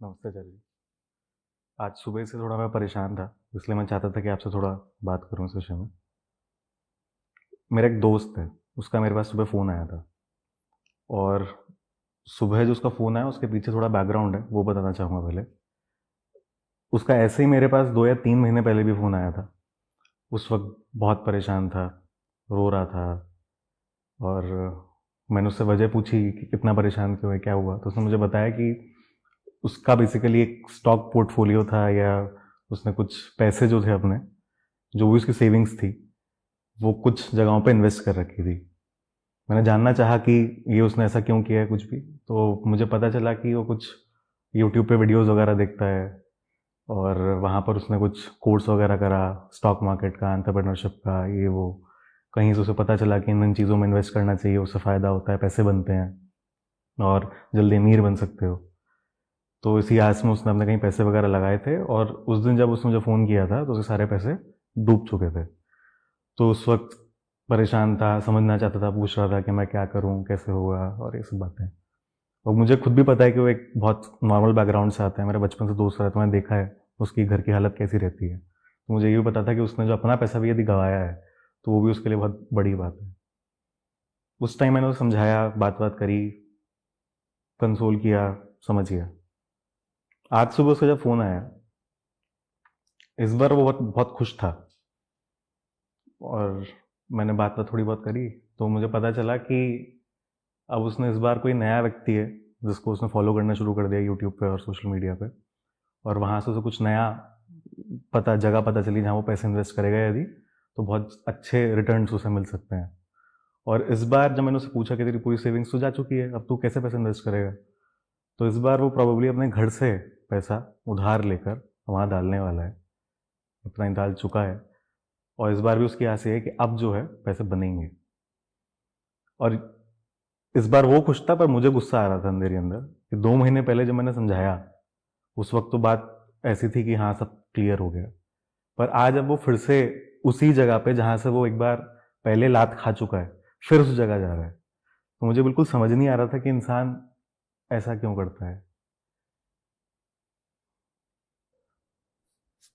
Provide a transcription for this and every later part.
नमस्ते आचार्य जी। आज सुबह से थोड़ा मैं परेशान था, इसलिए मैं चाहता था कि आपसे थोड़ा बात करूँ इस विषय में। मेरा एक दोस्त है, उसका मेरे पास सुबह फ़ोन आया था और सुबह जो उसका फ़ोन आया उसके पीछे थोड़ा बैकग्राउंड है, वो बताना चाहूँगा पहले। उसका ऐसे ही मेरे पास 2 या 3 महीने पहले भी फ़ोन आया था। उस वक़्त बहुत परेशान था, रो रहा था और मैंने उससे वजह पूछी कि कितना परेशान क्यों है, क्या हुआ? तो उसने मुझे बताया कि उसका बेसिकली एक स्टॉक पोर्टफ़ोलियो था या उसने कुछ पैसे जो थे अपने, जो भी उसकी सेविंग्स थी, वो कुछ जगहों पे इन्वेस्ट कर रखी थी। मैंने जानना चाहा कि ये उसने ऐसा क्यों किया है कुछ भी, तो मुझे पता चला कि वो कुछ यूट्यूब पे वीडियोज़ वगैरह देखता है और वहाँ पर उसने कुछ कोर्स वगैरह करा, स्टॉक मार्केट का, एंटरप्रेन्योरशिप का, ये वो। कहीं से उसे पता चला कि इन चीज़ों में इन्वेस्ट करना चाहिए, उससे फ़ायदा होता है, पैसे बनते हैं और जल्दी अमीर बन सकते हो। तो इसी आस में उसने अपने कहीं पैसे वगैरह लगाए थे और उस दिन जब उसने मुझे फ़ोन किया था, तो उसके सारे पैसे डूब चुके थे। तो उस वक़्त परेशान था, समझना चाहता था, पूछ रहा था कि मैं क्या करूँ, कैसे होगा और ये सब बातें। और मुझे खुद भी पता है कि वो एक बहुत नॉर्मल बैकग्राउंड से आता है, मेरा बचपन से दोस्त रहा है, तो मैंने देखा है उसकी घर की हालत कैसी रहती है। तो मुझे ये भी पता था कि उसने जो अपना पैसा भी यदि गँवाया है, तो वो भी उसके लिए बहुत बड़ी बात है। उस टाइम मैंने उसे समझाया, बात-वात करी, कंसोल किया, समझ गया। आज सुबह उसका जब फ़ोन आया, इस बार वो बहुत बहुत खुश था और मैंने बात-वात थोड़ी बहुत करी, तो मुझे पता चला कि अब उसने इस बार कोई नया व्यक्ति है, जिसको उसने फ़ॉलो करना शुरू कर दिया यूट्यूब पे और सोशल मीडिया पे और वहाँ से उसे कुछ नया जगह पता चली जहाँ वो पैसे इन्वेस्ट करेगा यदि, तो बहुत अच्छे रिटर्न्स उसे मिल सकते हैं। और इस बार जब मैंने उससे पूछा कि तेरी पूरी सेविंग्स तो जा चुकी है, अब तू कैसे पैसे इन्वेस्ट करेगा? तो इस बार वो प्रोबेबली अपने घर से पैसा उधार लेकर वहाँ डालने वाला है, अपना डाल चुका है और इस बार भी उसकी आस ये है कि अब जो है पैसे बनेंगे। और इस बार वो खुश था पर मुझे गुस्सा आ रहा था अंदर ही अंदर कि 2 महीने पहले जब मैंने समझाया, उस वक़्त तो बात ऐसी थी कि हाँ, सब क्लियर हो गया। पर आज अब वो फिर से उसी जगह पे जहाँ से वो एक बार पहले लात खा चुका है, फिर उस जगह जा रहा है। तो मुझे बिल्कुल समझ नहीं आ रहा था कि इंसान ऐसा क्यों करता है?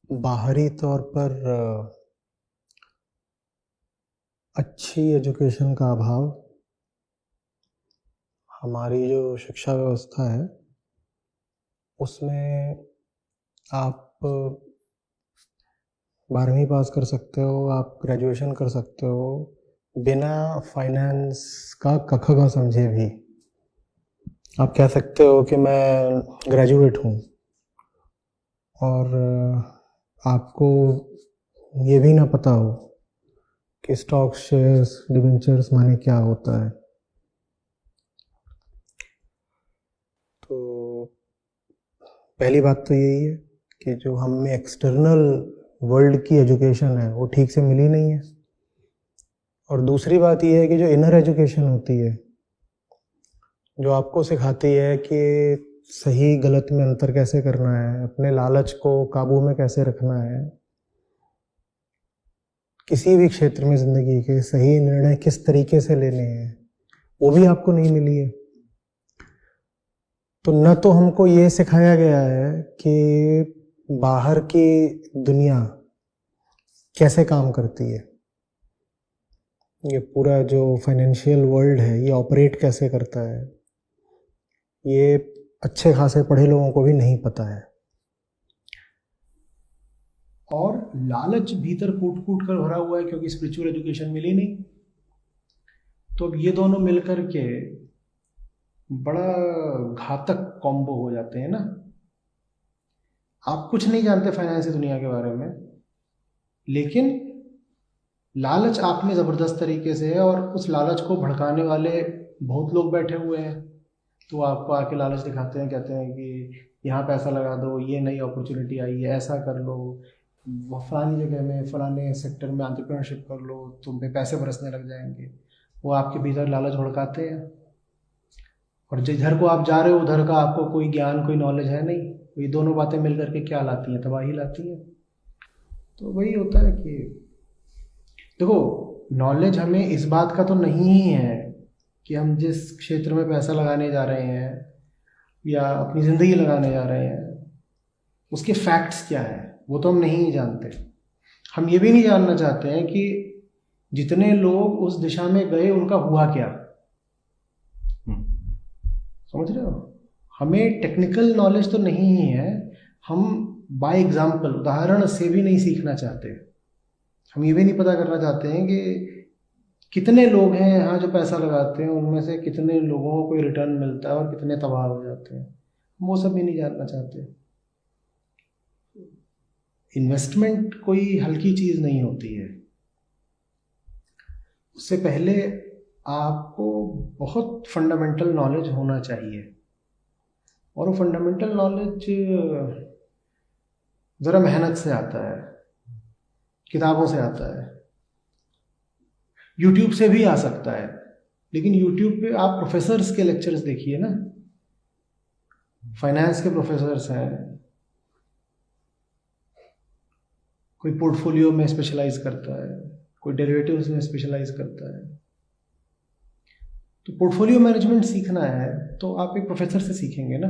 बाहरी तौर पर अच्छी एजुकेशन का अभाव, हमारी जो शिक्षा व्यवस्था है उसमें आप 12वीं पास कर सकते हो, आप ग्रेजुएशन कर सकते हो बिना फाइनेंस का क ख ग समझे भी। आप कह सकते हो कि मैं ग्रेजुएट हूँ और आपको ये भी ना पता हो कि स्टॉक, शेयर्स, डिबेंचर्स माने क्या होता है। तो पहली बात तो यही है कि जो हमें एक्सटर्नल वर्ल्ड की एजुकेशन है वो ठीक से मिली नहीं है। और दूसरी बात ये है कि जो इनर एजुकेशन होती है, जो आपको सिखाती है कि सही गलत में अंतर कैसे करना है, अपने लालच को काबू में कैसे रखना है, किसी भी क्षेत्र में ज़िंदगी के सही निर्णय किस तरीके से लेने हैं, वो भी आपको नहीं मिली है। तो न तो हमको ये सिखाया गया है कि बाहर की दुनिया कैसे काम करती है, ये पूरा जो फाइनेंशियल वर्ल्ड है ये ऑपरेट कैसे करता है, ये अच्छे खासे पढ़े लोगों को भी नहीं पता है। और लालच भीतर कूट कूट कर भरा हुआ है क्योंकि स्पिरिचुअल एजुकेशन मिली नहीं। तो अब ये दोनों मिलकर के बड़ा घातक कॉम्बो हो जाते हैं ना। आप कुछ नहीं जानते फाइनेंस की दुनिया के बारे में, लेकिन लालच आप में ज़बरदस्त तरीके से है और उस लालच को भड़काने वाले बहुत लोग बैठे हुए हैं। तो आपको आके लालच दिखाते हैं, कहते हैं कि यहाँ पैसा लगा दो, ये नई अपॉर्चुनिटी आई है, ऐसा कर लो, वो फलानी जगह में फलाने सेक्टर में एंटरप्रेन्योरशिप कर लो, तुम पे पैसे बरसने लग जाएंगे। वो आपके भीतर लालच भड़काते हैं और जिधर को आप जा रहे हो उधर का आपको कोई ज्ञान, कोई नॉलेज है नहीं। तो ये दोनों बातें मिल करके क्या लाती हैं? तबाही लाती हैं। तो वही होता है कि देखो, नॉलेज हमें इस बात का तो नहीं है कि हम जिस क्षेत्र में पैसा लगाने जा रहे हैं या अपनी ज़िंदगी लगाने जा रहे हैं, उसके फैक्ट्स क्या है वो तो हम नहीं जानते। हम ये भी नहीं जानना चाहते हैं कि जितने लोग उस दिशा में गए उनका हुआ क्या। समझ रहे हो? हमें टेक्निकल नॉलेज तो नहीं ही है, हम बाय एग्जाम्पल, उदाहरण से भी नहीं सीखना चाहते। हम ये भी नहीं पता करना चाहते हैं कि कितने लोग हैं यहाँ जो पैसा लगाते हैं, उनमें से कितने लोगों को कोई रिटर्न मिलता है और कितने तबाह हो जाते हैं। हम वो सब भी नहीं जानना चाहते। इन्वेस्टमेंट कोई हल्की चीज़ नहीं होती है। उससे पहले आपको बहुत फंडामेंटल नॉलेज होना चाहिए, और वो फंडामेंटल नॉलेज ज़रा मेहनत से आता है, किताबों से आता है, यूट्यूब से भी आ सकता है। लेकिन यूट्यूब पे आप प्रोफेसर्स के लेक्चर्स देखिए ना, फाइनेंस के प्रोफेसर्स हैं, कोई पोर्टफोलियो में स्पेशलाइज करता है, कोई डेरिवेटिव्स में स्पेशलाइज करता है। तो पोर्टफोलियो मैनेजमेंट सीखना है तो आप एक प्रोफेसर से सीखेंगे ना।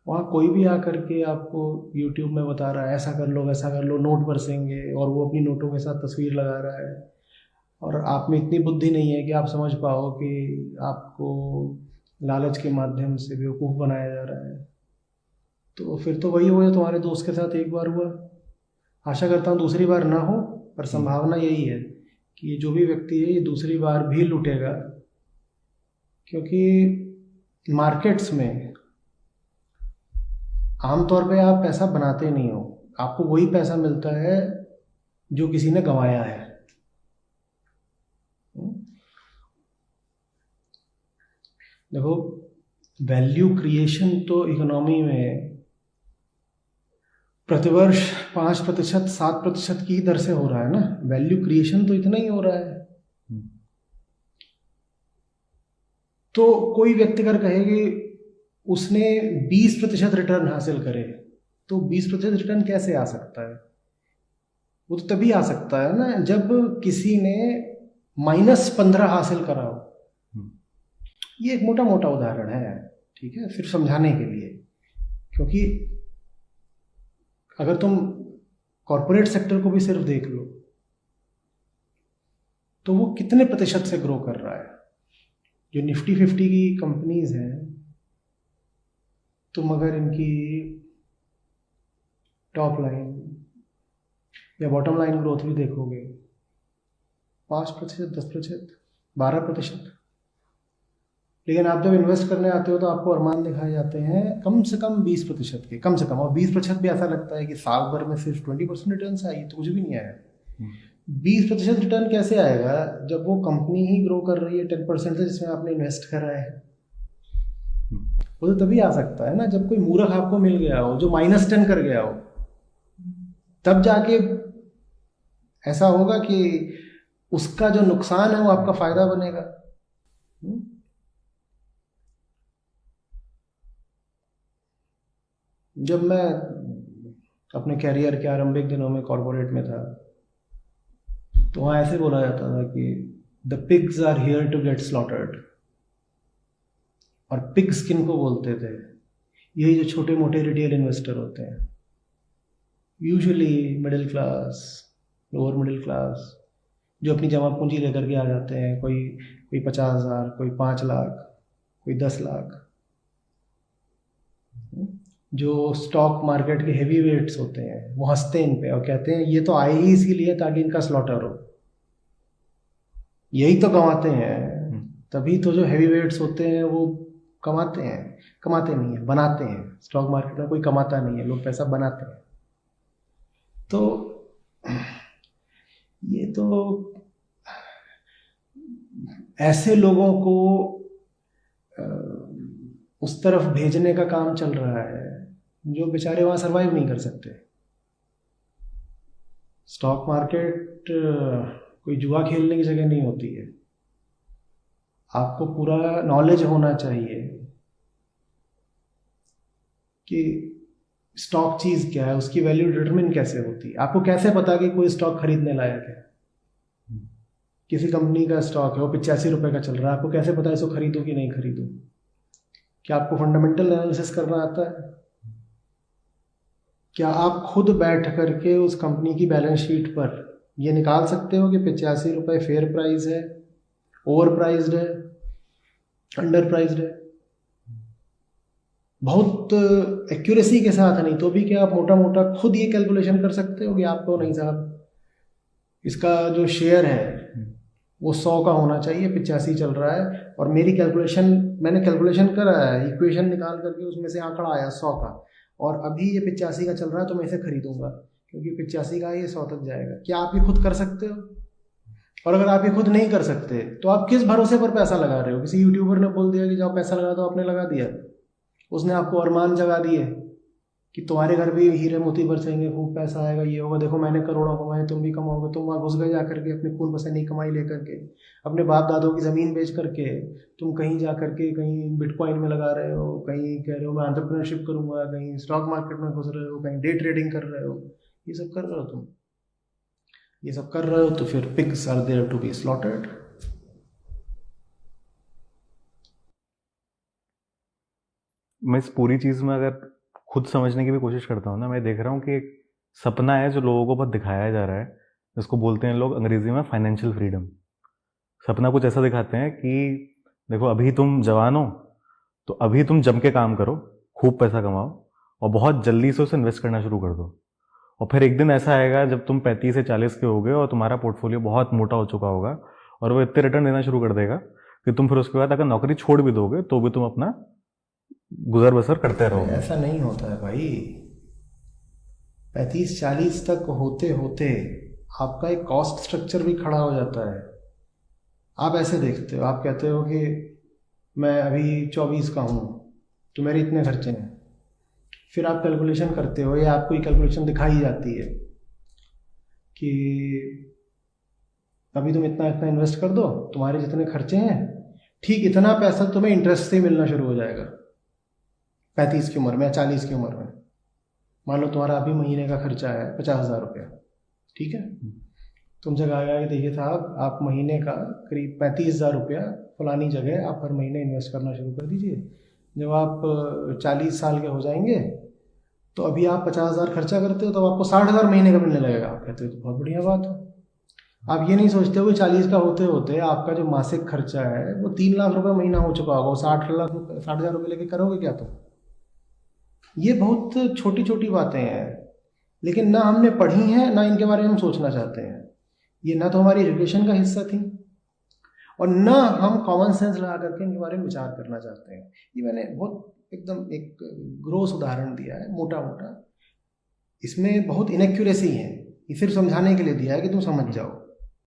वहाँ कोई भी आकर के आपको यूट्यूब में बता रहा है ऐसा कर लो वैसा कर लो, नोट बरसेंगे, और वो अपनी नोटों के साथ तस्वीर लगा रहा है, और आप में इतनी बुद्धि नहीं है कि आप समझ पाओ कि आपको लालच के माध्यम से बेवकूफ़ बनाया जा रहा है। तो फिर तो वही हुआ तुम्हारे दोस्त के साथ एक बार हुआ। आशा करता हूँ दूसरी बार ना हो, पर संभावना यही है कि ये जो भी व्यक्ति है ये दूसरी बार भी लूटेगा, क्योंकि मार्केट्स में आमतौर पे आप पैसा बनाते नहीं हो, आपको वही पैसा मिलता है जो किसी ने गंवाया है। देखो, वैल्यू क्रिएशन तो इकोनॉमी में प्रतिवर्ष 5%, 7% की दर से हो रहा है ना। वैल्यू क्रिएशन तो इतना ही हो रहा है। तो कोई व्यक्ति अगर कहे कि उसने 20% रिटर्न हासिल करे, तो 20% रिटर्न कैसे आ सकता है? वो तो तभी आ सकता है ना जब किसी ने -15 हासिल करा हो। ये एक मोटा मोटा उदाहरण है, ठीक है, सिर्फ समझाने के लिए। क्योंकि अगर तुम कॉरपोरेट सेक्टर को भी सिर्फ देख लो तो वो कितने प्रतिशत से ग्रो कर रहा है। जो निफ्टी 50 की कंपनीज हैं, तुम अगर इनकी टॉप लाइन या बॉटम लाइन ग्रोथ भी देखोगे, 5%, 10%, 12%। लेकिन आप जब इन्वेस्ट करने आते हो तो आपको अरमान दिखाए जाते हैं कम से कम 20% के, कम से कम। और 20% भी ऐसा लगता है कि साल भर में सिर्फ 20% रिटर्न आई, तो कुछ भी नहीं आया। 20% रिटर्न कैसे आएगा जब वो कंपनी ही ग्रो कर रही है 10% से जिसमें आपने इन्वेस्ट करा है? वो तो तभी आ सकता है ना जब कोई मूर्ख आपको मिल गया हो जो -10 कर गया हो, तब जाके ऐसा होगा कि उसका जो नुकसान है वो आपका फायदा बनेगा। जब मैं अपने कैरियर के आरंभिक दिनों में कॉर्पोरेट में था तो वहाँ ऐसे बोला जाता था कि the pigs are here to get slaughtered. और पिग्स किन को बोलते थे? यही जो छोटे मोटे रिटेल इन्वेस्टर होते हैं, usually middle class, lower middle class, जो अपनी जमा पूंजी लेकर के आ जाते हैं। कोई 50,000, कोई 5 लाख, कोई 10 लाख। जो स्टॉक मार्केट के हेवी वेट्स होते हैं वो हंसते हैं इन पे और कहते हैं ये तो आए ही इसीलिए ताकि इनका स्लॉटर हो, यही तो कमाते हैं। तभी तो जो हेवी वेट्स होते हैं वो कमाते हैं। कमाते नहीं है, बनाते हैं। स्टॉक मार्केट में कोई कमाता नहीं है, लोग पैसा बनाते हैं। तो ये तो ऐसे लोगों को उस तरफ भेजने का काम चल रहा है जो बेचारे वहाँ सरवाइव नहीं कर सकते। स्टॉक मार्केट कोई जुआ खेलने की जगह नहीं होती है। आपको पूरा नॉलेज होना चाहिए कि स्टॉक चीज़ क्या है, उसकी वैल्यू डिटरमिन कैसे होती है। आपको कैसे पता कि कोई स्टॉक खरीदने लायक है? किसी कंपनी का स्टॉक है, वो 85 रुपये का चल रहा है, आपको कैसे पता है इसको खरीदूं कि नहीं खरीदूं? क्या आपको फंडामेंटल एनालिसिस करना आता है? क्या आप खुद बैठ करके उस कंपनी की बैलेंस शीट पर ये निकाल सकते हो कि 85 रुपये फेयर प्राइस है, ओवर प्राइज्ड है, अंडर प्राइज्ड है? बहुत एक्यूरेसी के साथ नहीं तो भी क्या आप मोटा मोटा खुद ये कैलकुलेशन कर सकते हो कि आपको नहीं साहब इसका जो शेयर है वो 100 का होना चाहिए, 85 चल रहा है, और मेरी कैलकुलेशन, मैंने कैलकुलेशन करा है, इक्वेशन निकाल करके उसमें से आंकड़ा आया 100 का, और अभी ये 85 का चल रहा है तो मैं इसे खरीदूंगा क्योंकि 85 का ये 100 तक जाएगा। क्या आप ये खुद कर सकते हो? और अगर आप ये खुद नहीं कर सकते तो आप किस भरोसे पर पैसा लगा रहे हो? किसी यूट्यूबर ने बोल दिया कि जाओ पैसा लगा दो, आपने लगा दिया, उसने आपको अरमान जगा दिए कि तुम्हारे घर भी हीरे मोती बरसेंगे, खूब पैसा आएगा, ये होगा, देखो मैंने करोड़ों कमाए, तुम भी कमाओगे। तुम वहाँ घुस गए जा करके अपने खून पसीने की कमाई लेकर के, अपने बाप दादों की ज़मीन बेच करके तुम कहीं जा करके कहीं बिटकॉइन में लगा रहे हो, कहीं कह रहे हो मैं एंटरप्रेन्योरशिप करूँगा, कहीं स्टॉक मार्केट में घुस रहे हो, कहीं डे ट्रेडिंग कर रहे हो। ये सब कर रहे हो तुम, ये सब कर रहे हो तो फिर pigs are there to be slaughtered. मैं इस पूरी चीज़ में अगर खुद समझने की भी कोशिश करता हूँ ना, मैं देख रहा हूँ कि एक सपना है जो लोगों को बहुत दिखाया जा रहा है, जिसको बोलते हैं लोग अंग्रेजी में फाइनेंशियल फ्रीडम। सपना कुछ ऐसा दिखाते हैं कि देखो अभी तुम जवान हो तो अभी तुम जम के काम करो, खूब पैसा कमाओ और बहुत जल्दी से उसे इन्वेस्ट करना शुरू कर दो, और फिर एक दिन ऐसा आएगा जब तुम 35 से 40 के होगे और तुम्हारा पोर्टफोलियो बहुत मोटा हो चुका होगा और वो इतने रिटर्न देना शुरू कर देगा कि तुम फिर उसके बाद अगर नौकरी छोड़ भी दोगे तो भी तुम अपना गुजर बसर करते रहोगे। ऐसा नहीं होता है भाई। 35-40 तक होते होते आपका एक कॉस्ट स्ट्रक्चर भी खड़ा हो जाता है। आप ऐसे देखते हो, आप कहते हो कि मैं अभी 24 का हूँ तो मेरे इतने खर्चे हैं, फिर आप कैलकुलेशन करते हो या आपको ये कैलकुलेशन दिखाई जाती है कि अभी तुम इतना इतना इन्वेस्ट कर दो, तुम्हारे जितने खर्चे हैं ठीक इतना पैसा तुम्हें इंटरेस्ट से मिलना शुरू हो जाएगा 35 की उम्र में या 40 की उम्र में। मान लो तुम्हारा अभी महीने का खर्चा है 50,000 रुपया, ठीक है, तुमसे कहा गया कि देखिए साहब आप महीने का करीब 35,000 रुपया फलानी जगह आप हर महीने इन्वेस्ट करना शुरू कर दीजिए। जब आप 40 साल के हो जाएंगे तो अभी आप 50,000 खर्चा करते हो तो आपको 60,000 महीने का मिलने लगेगा। आप कहते हो तो बहुत बढ़िया बात है। आप ये नहीं सोचते हो कि 40 का होते होते आपका जो मासिक खर्चा है वो 3 लाख रुपये महीना हो चुका होगा, वो 60,000 रुपये लेके करोगे क्या तुम? ये बहुत छोटी छोटी बातें हैं, लेकिन ना हमने पढ़ी हैं ना इनके बारे में हम सोचना चाहते हैं। ये ना तो हमारी एजुकेशन का हिस्सा थी और ना हम कॉमन सेंस लगा करके इनके बारे में विचार करना चाहते हैं। ये मैंने बहुत एकदम एक ग्रोस उदाहरण दिया है, मोटा मोटा, इसमें बहुत इनएक्यूरेसी है, ये सिर्फ समझाने के लिए दिया है कि तुम समझ जाओ।